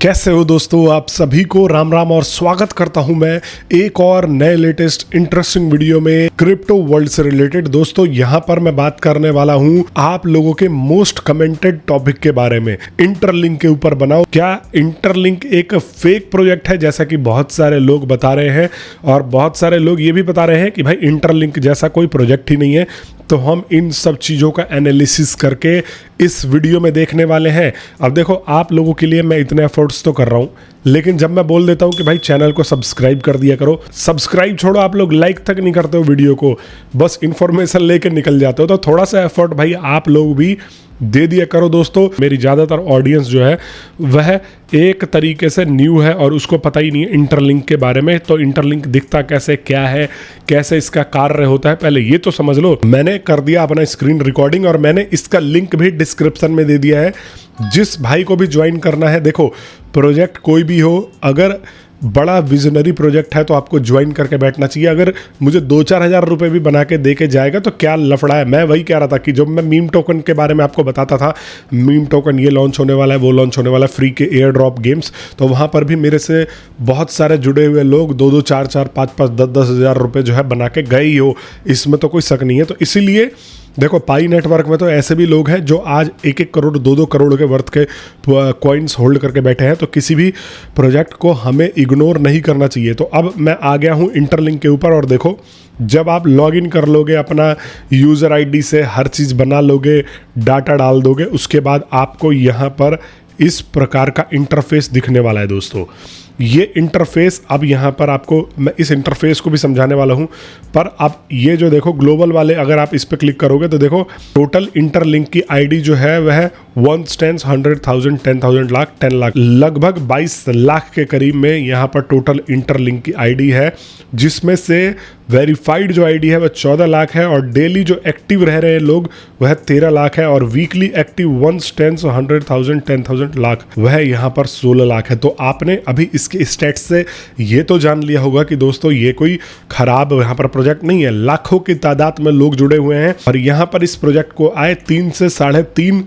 कैसे हो दोस्तों, आप सभी को राम राम और स्वागत करता हूं मैं एक और नए लेटेस्ट इंटरेस्टिंग वीडियो में क्रिप्टो वर्ल्ड से रिलेटेड। दोस्तों यहां पर मैं बात करने वाला हूं आप लोगों के मोस्ट कमेंटेड टॉपिक के बारे में, इंटरलिंक के ऊपर बनाओ। क्या इंटरलिंक एक फेक प्रोजेक्ट है जैसा कि बहुत सारे लोग बता रहे हैं, और बहुत सारे लोग ये भी बता रहे हैं कि भाई इंटरलिंक जैसा कोई प्रोजेक्ट ही नहीं है। तो हम इन सब चीज़ों का एनालिसिस करके इस वीडियो में देखने वाले हैं। अब देखो, आप लोगों के लिए मैं इतने एफर्ट्स तो कर रहा हूँ, लेकिन जब मैं बोल देता हूँ कि भाई चैनल को सब्सक्राइब कर दिया करो, सब्सक्राइब छोड़ो, आप लोग लाइक तक नहीं करते हो वीडियो को, बस इन्फॉर्मेशन लेकर निकल जाते हो। तो थोड़ा सा एफर्ट भाई आप लोग भी दे दिया करो दोस्तों। मेरी ज़्यादातर ऑडियंस जो है वह एक तरीके से न्यू है और उसको पता ही नहीं है इंटरलिंक के बारे में। तो इंटरलिंक दिखता कैसे, क्या है, कैसे इसका कार्य होता है, पहले ये तो समझ लो। मैंने कर दिया अपना स्क्रीन रिकॉर्डिंग और मैंने इसका लिंक भी डिस्क्रिप्शन में दे दिया है। जिस भाई को भी ज्वाइन करना है, देखो प्रोजेक्ट कोई भी हो, अगर बड़ा विजनरी प्रोजेक्ट है तो आपको ज्वाइन करके बैठना चाहिए। अगर मुझे 2-4 हज़ार रुपये भी बना के दे के जाएगा तो क्या लफड़ा है। मैं वही कह रहा था कि जब मैं मीम टोकन के बारे में आपको बताता था, मीम टोकन ये लॉन्च होने वाला है, वो लॉन्च होने वाला है, फ्री के एयर ड्रॉप गेम्स, तो वहाँ पर भी मेरे से बहुत सारे जुड़े हुए लोग 2-2, 4-4, 5-5, 10-10 हज़ार रुपये जो है बना के गए ही हो, इसमें तो कोई शक नहीं है। तो इसीलिए देखो, पाई नेटवर्क में तो ऐसे भी लोग हैं जो आज 1-1 करोड़ 2-2 करोड़ के वर्थ के कॉइन्स होल्ड करके बैठे हैं। तो किसी भी प्रोजेक्ट को हमें इग्नोर नहीं करना चाहिए। तो अब मैं आ गया हूं इंटरलिंक के ऊपर, और देखो जब आप लॉगिन कर लोगे अपना यूज़र आईडी से, हर चीज़ बना लोगे, डाटा डाल दोगे, उसके बाद आपको यहाँ पर इस प्रकार का इंटरफेस दिखने वाला है दोस्तों। ये इंटरफेस, अब यहाँ पर आपको मैं इस इंटरफेस को भी समझाने वाला हूँ, पर अब ये जो देखो ग्लोबल वाले, अगर आप इस पर क्लिक करोगे तो देखो टोटल इंटरलिंक की आईडी जो है वह 1 stands 100,000, 10,000 लाख, 10 लाख, लगभग 22 लाख के करीब में यहाँ पर टोटल इंटरलिंक की आईडी है, जिसमें से वेरीफाइड जो आईडी है वह 14 लाख है, और डेली जो एक्टिव रह रहे हैं लोग वह 13 लाख है, और वीकली एक्टिव 1 stands 100,000, 10,000 लाख, वह यहाँ पर 16 लाख है। तो आपने अभी इसके स्टेट्स से ये तो जान लिया होगा कि दोस्तों ये कोई खराब यहाँ पर प्रोजेक्ट नहीं है। लाखों की तादाद में लोग जुड़े हुए हैं, और यहाँ पर इस प्रोजेक्ट को आए 3 से 3.5।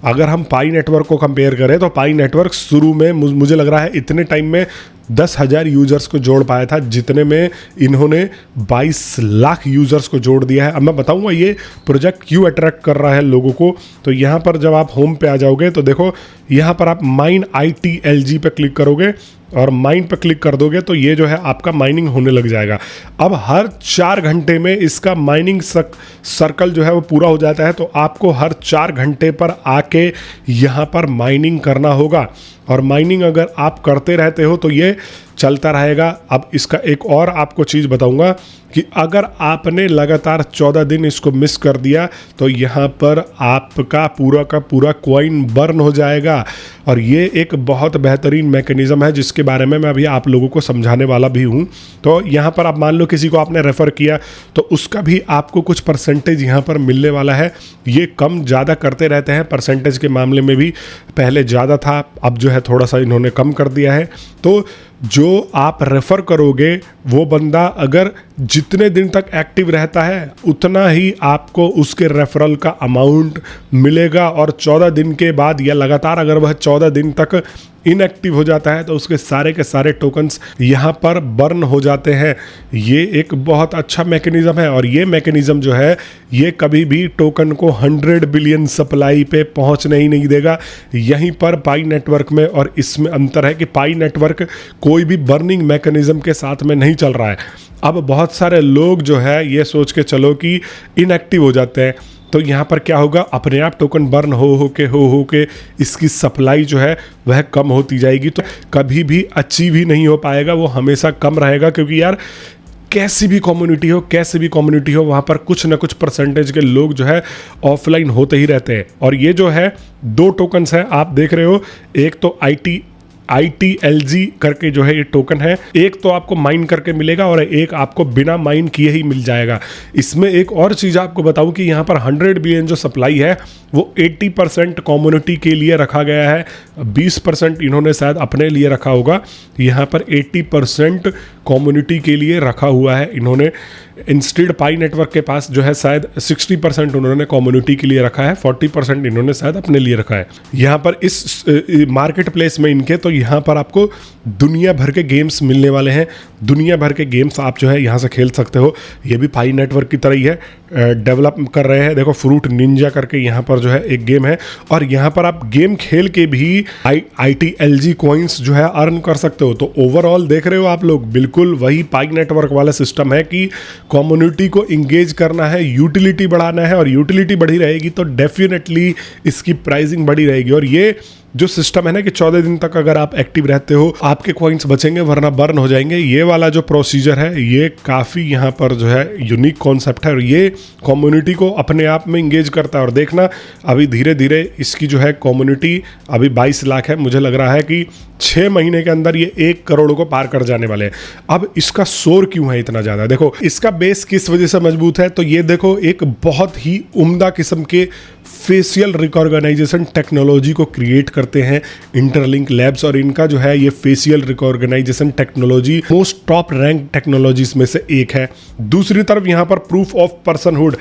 अगर हम पाई नेटवर्क को कंपेयर करें तो पाई नेटवर्क शुरू में मुझे लग रहा है इतने टाइम में 10,000 यूजर्स को जोड़ पाया था, जितने में इन्होंने 22 लाख यूजर्स को जोड़ दिया है। अब मैं बताऊंगा ये प्रोजेक्ट क्यों अट्रैक्ट कर रहा है लोगों को। तो यहाँ पर जब आप होम पे आ जाओगे तो देखो यहाँ पर आप माइन ITLG पे क्लिक करोगे, और माइन पे क्लिक कर दोगे तो ये जो है आपका माइनिंग होने लग जाएगा। अब हर 4 घंटे में इसका माइनिंग सर्कल जो है वो पूरा हो जाता है, तो आपको हर 4 घंटे पर आके यहाँ पर माइनिंग करना होगा, और माइनिंग अगर आप करते रहते हो तो ये चलता रहेगा। अब इसका एक और आपको चीज़ बताऊंगा कि अगर आपने लगातार 14 दिन इसको मिस कर दिया तो यहाँ पर आपका पूरा का पूरा कॉइन बर्न हो जाएगा, और ये एक बहुत बेहतरीन मैकेनिज़्म है जिसके बारे में मैं अभी आप लोगों को समझाने वाला भी हूँ। तो यहाँ पर आप मान लो किसी को आपने रेफ़र किया तो उसका भी आपको कुछ परसेंटेज यहाँ पर मिलने वाला है। ये कम ज़्यादा करते रहते हैं, परसेंटेज के मामले में भी पहले ज़्यादा था, अब जो है थोड़ा सा इन्होंने कम कर दिया है। तो जो आप रेफ़र करोगे वो बंदा अगर जितने दिन तक एक्टिव रहता है उतना ही आपको उसके रेफरल का अमाउंट मिलेगा, और 14 दिन के बाद या लगातार अगर वह 14 दिन तक इनएक्टिव हो जाता है तो उसके सारे के सारे टोकन्स यहाँ पर बर्न हो जाते हैं। ये एक बहुत अच्छा मैकेनिज़्म है, और ये मैकेनिज़्म जो है ये कभी भी टोकन को 100 बिलियन सप्लाई पे पहुँचने ही नहीं देगा। यहीं पर पाई नेटवर्क में और इसमें अंतर है कि पाई नेटवर्क कोई भी बर्निंग मैकेनिज़्म के साथ में नहीं चल रहा है। अब बहुत सारे लोग जो है ये सोच के चलो कि इनएक्टिव हो जाते हैं, तो यहाँ पर क्या होगा, अपने आप टोकन बर्न हो के इसकी सप्लाई जो है वह कम होती जाएगी। तो कभी भी अचीव ही नहीं हो पाएगा, वो हमेशा कम रहेगा, क्योंकि यार कैसी भी कम्युनिटी हो वहाँ पर कुछ ना कुछ परसेंटेज के लोग जो है ऑफलाइन होते ही रहते हैं। और ये जो है 2 टोकन्स हैं, आप देख रहे हो, एक तो ITLG करके जो है ये टोकन है, एक तो आपको माइन करके मिलेगा और एक आपको बिना माइन किए ही मिल जाएगा। इसमें एक और चीज़ आपको बताऊं कि यहाँ पर 100 बिलियन जो सप्लाई है वो 80% कम्युनिटी के लिए रखा गया है, 20% इन्होंने शायद अपने लिए रखा होगा, यहाँ पर 80% कम्युनिटी के लिए रखा हुआ है इन्होंने। इंस्टेड पाई नेटवर्क के पास जो है शायद 60% उन्होंने कम्युनिटी के लिए रखा है, 40% इन्होंने शायद अपने लिए रखा है। यहाँ पर इस मार्केट प्लेस में इनके, तो यहाँ पर आपको दुनिया भर के गेम्स मिलने वाले हैं, दुनिया भर के गेम्स आप जो है यहाँ से खेल सकते हो। ये भी पाई नेटवर्क की तरह ही है, डेवलप कर रहे हैं। देखो फ्रूट निंजा करके यहाँ पर जो है एक गेम है, और यहाँ पर आप गेम खेल के भी ITLG कॉइन्स जो है अर्न कर सकते हो। तो ओवरऑल देख रहे हो आप लोग, बिल्कुल वही पाई नेटवर्क वाला सिस्टम है कि कम्युनिटी को इंगेज करना है, यूटिलिटी बढ़ाना है, और यूटिलिटी बढ़ी रहेगी तो डेफिनेटली इसकी प्राइसिंग बढ़ी रहेगी। और ये जो सिस्टम है ना कि 14 दिन तक अगर आप एक्टिव रहते हो आपके कॉइन्स बचेंगे वरना बर्न हो जाएंगे, ये वाला जो प्रोसीजर है ये काफ़ी यहाँ पर जो है यूनिक कॉन्सेप्ट है, और ये कम्युनिटी को अपने आप में इंगेज करता है। और देखना अभी धीरे धीरे इसकी जो है कम्युनिटी अभी 22 लाख है, मुझे लग रहा है कि 6 महीने के अंदर ये 1 करोड़ को पार कर जाने वाले हैं। अब इसका शोर क्यों है इतना ज़्यादा? देखो इसका बेस किस वजह से मजबूत है, तो ये देखो एक बहुत ही उम्दा किस्म के फेशियल रिकॉग्नाइजेशन टेक्नोलॉजी को क्रिएट करते हैं इंटरलिंक लैब्स, और इनका जो है ये facial recognization technology most top rank technologies में से एक है। दूसरी तरफ यहाँ पर proof of personhood,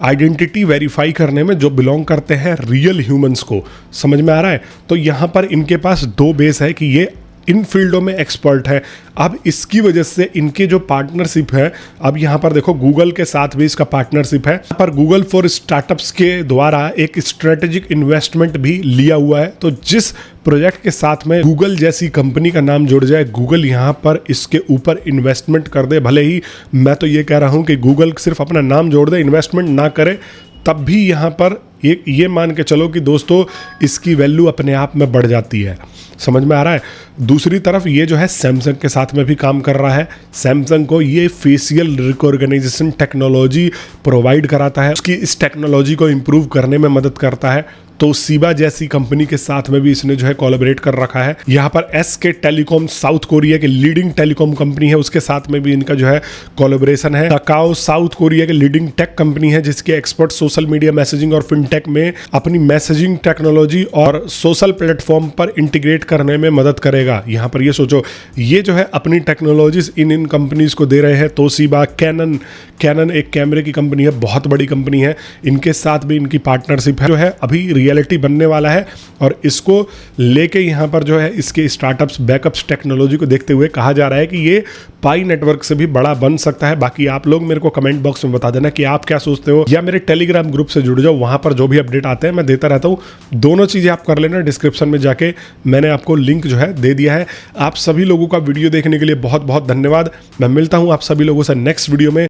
identity verify करने में जो बिलोंग करते हैं रियल ह्यूमंस को, समझ में आ रहा है? तो यहाँ पर इनके पास 2 बेस है कि ये इन फील्डों में एक्सपर्ट है। अब इसकी वजह से इनके जो पार्टनरशिप है, अब यहाँ पर देखो गूगल के साथ भी इसका पार्टनरशिप है, पर गूगल फॉर स्टार्टअप्स के द्वारा एक स्ट्रेटेजिक इन्वेस्टमेंट भी लिया हुआ है। तो जिस प्रोजेक्ट के साथ में गूगल जैसी कंपनी का नाम जुड़ जाए, गूगल यहाँ पर इसके ऊपर इन्वेस्टमेंट कर दे, भले ही मैं तो ये कह रहा हूँ कि गूगल सिर्फ अपना नाम जोड़ दे, इन्वेस्टमेंट ना करे, तब भी यहाँ पर ये मान के चलो कि दोस्तों इसकी वैल्यू अपने आप में बढ़ जाती है। समझ में आ रहा है? दूसरी तरफ ये जो है सैमसंग के साथ में भी काम कर रहा है। सैमसंग को ये फेशियल रिकॉग्नाइजेशन टेक्नोलॉजी प्रोवाइड कराता है, उसकी इस टेक्नोलॉजी को इम्प्रूव करने में मदद करता है। तो सीबा जैसी कंपनी के साथ में भी इसने जो है कोलैबोरेट कर रखा है। यहाँ पर SK टेलीकॉम साउथ कोरिया के लीडिंग टेलीकॉम कंपनी है, उसके साथ में भी इनका जो है कोलैबोरेशन है। काकाओ साउथ कोरिया के लीडिंग टेक कंपनी है जिसके एक्सपर्ट सोशल मीडिया मैसेजिंग और फिनटेक में अपनी मैसेजिंग टेक्नोलॉजी और सोशल प्लेटफॉर्म पर इंटीग्रेट करने में मदद करेगा। यहाँ पर ये सोचो, ये जो है अपनी टेक्नोलॉजीज इन कंपनीज को दे रहे हैं। तोशिबा, कैनन एक कैमरे की कंपनी है, बहुत बड़ी कंपनी है, इनके साथ भी इनकी पार्टनरशिप है जो है अभी रियलिटी बनने वाला है। और इसको लेके यहाँ पर जो है इसके स्टार्टअप्स बैकअप्स टेक्नोलॉजी को देखते हुए कहा जा रहा है कि ये पाई नेटवर्क से भी बड़ा बन सकता है। बाकी आप लोग मेरे को कमेंट बॉक्स में बता देना कि आप क्या सोचते हो, या मेरे टेलीग्राम ग्रुप से जुड़ जाओ, वहाँ पर जो भी अपडेट आते हैं मैं देता रहता हूँ। दोनों चीज़ें आप कर लेना, डिस्क्रिप्शन में जाके मैंने आपको लिंक जो है दे दिया है। आप सभी लोगों का वीडियो देखने के लिए बहुत बहुत धन्यवाद। मैं मिलता हूँ आप सभी लोगों से नेक्स्ट वीडियो में।